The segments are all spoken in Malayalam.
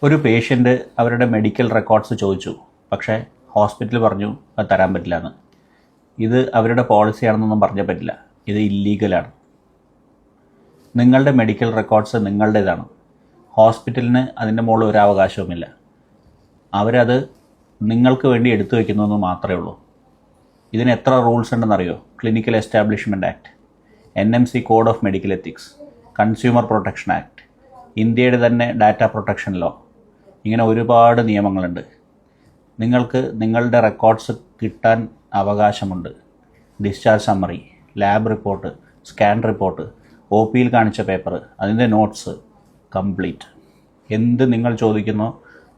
ഒരു പേഷ്യൻ്റ് അവരുടെ മെഡിക്കൽ റെക്കോർഡ്സ് ചോദിച്ചു, പക്ഷേ ഹോസ്പിറ്റൽ പറഞ്ഞു അത് തരാൻ പറ്റില്ല എന്ന്. ഇത് അവരുടെ പോളിസിയാണെന്നൊന്നും പറഞ്ഞാൽ പറ്റില്ല, ഇത് ഇല്ലീഗലാണ്. നിങ്ങളുടെ മെഡിക്കൽ റെക്കോർഡ്സ് നിങ്ങളുടേതാണ്. ഹോസ്പിറ്റലിന് അതിൻ്റെ മുകളിൽ ഒരു അവകാശവുമില്ല. അവരത് നിങ്ങൾക്ക് വേണ്ടി എടുത്തു വയ്ക്കുന്നതെന്ന് മാത്രമേ ഉള്ളൂ. ഇതിന് എത്ര റൂൾസ് ഉണ്ടെന്നറിയോ? Clinical establishment act, NMC code of medical ethics, consumer protection act, ഇന്ത്യയുടെ തന്നെ ഡാറ്റ പ്രൊട്ടക്ഷൻ ലോ, ഇങ്ങനെ ഒരുപാട് നിയമങ്ങളുണ്ട്. നിങ്ങൾക്ക് നിങ്ങളുടെ റെക്കോർഡ്സ് കിട്ടാൻ അവകാശമുണ്ട്. Discharge summary, lab report, scan report, OPയിൽ കാണിച്ച പേപ്പർ, അതിൻ്റെ നോട്ട്സ് കംപ്ലീറ്റ്. എന്ത് നിങ്ങൾ ചോദിക്കുന്നോ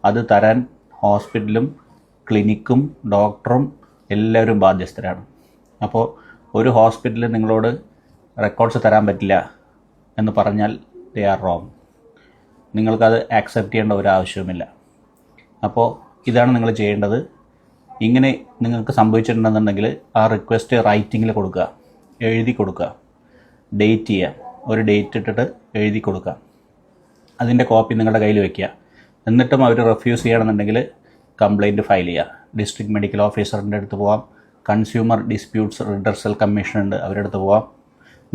അത് തരാൻ ഹോസ്പിറ്റലും ക്ലിനിക്കും ഡോക്ടറും എല്ലാവരും ബാധ്യസ്ഥരാണ്. അപ്പോൾ ഒരു ഹോസ്പിറ്റലിൽ നിങ്ങളോട് റെക്കോർഡ്സ് തരാൻ പറ്റില്ല എന്ന് പറഞ്ഞാൽ ദേ ആർ റോങ്. നിങ്ങൾക്കത് ആക്സെപ്റ്റ് ചെയ്യേണ്ട ഒരു ആവശ്യവുമില്ല. അപ്പോൾ ഇതാണ് നിങ്ങൾ ചെയ്യേണ്ടത്. ഇങ്ങനെ നിങ്ങൾക്ക് സംഭവിച്ചിട്ടുണ്ടെന്നുണ്ടെങ്കിൽ ആ റിക്വസ്റ്റ് റൈറ്റിങ്ങിൽ കൊടുക്കുക, എഴുതി കൊടുക്കുക, ഡേറ്റ് ചെയ്യുക, ഒരു ഡേറ്റ് ഇട്ടിട്ട് എഴുതി കൊടുക്കുക. അതിൻ്റെ കോപ്പി നിങ്ങളുടെ കയ്യിൽ വയ്ക്കുക. എന്നിട്ടും അവർ റെഫ്യൂസ് ചെയ്യണമെന്നുണ്ടെങ്കിൽ കംപ്ലയിൻറ്റ് ഫയൽ ചെയ്യുക. ഡിസ്ട്രിക്ട് മെഡിക്കൽ ഓഫീസറിൻ്റെ അടുത്ത് പോവാം, കൺസ്യൂമർ ഡിസ്പ്യൂട്ട്സ് റിഡർസൽ കമ്മീഷൻ ഉണ്ട്, അവരുടെ അടുത്ത് പോവാം.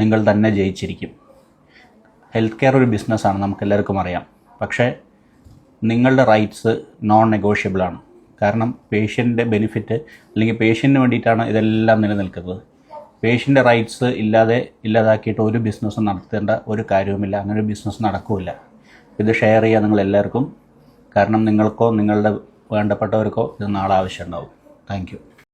നിങ്ങൾ തന്നെ ജയിച്ചിരിക്കും. ഹെൽത്ത് കെയർ ഒരു ബിസിനസ്സാണ്, നമുക്കെല്ലാവർക്കും അറിയാം. പക്ഷേ നിങ്ങളുടെ റൈറ്റ്സ് നോൺ നെഗോഷ്യബിളാണ്. കാരണം പേഷ്യൻ്റെ ബെനിഫിറ്റ് അല്ലെങ്കിൽ പേഷ്യൻറ്റിന് വേണ്ടിയിട്ടാണ് ഇതെല്ലാം നിലനിൽക്കുന്നത്. പേഷ്യൻ്റെ റൈറ്റ്സ് ഇല്ലാതാക്കിയിട്ട് ഒരു ബിസിനസ് നടത്തേണ്ട ഒരു കാര്യവുമില്ല. അങ്ങനെ ഒരു ബിസിനസ് നടക്കില്ല. ഇത് ഷെയർ ചെയ്യുക നിങ്ങളെല്ലാവർക്കും. കാരണം നിങ്ങൾക്കോ നിങ്ങളുടെ വേണ്ടപ്പെട്ടവർക്കോ ഇത് നാളെ ആവശ്യമുണ്ടാവും. Thank you.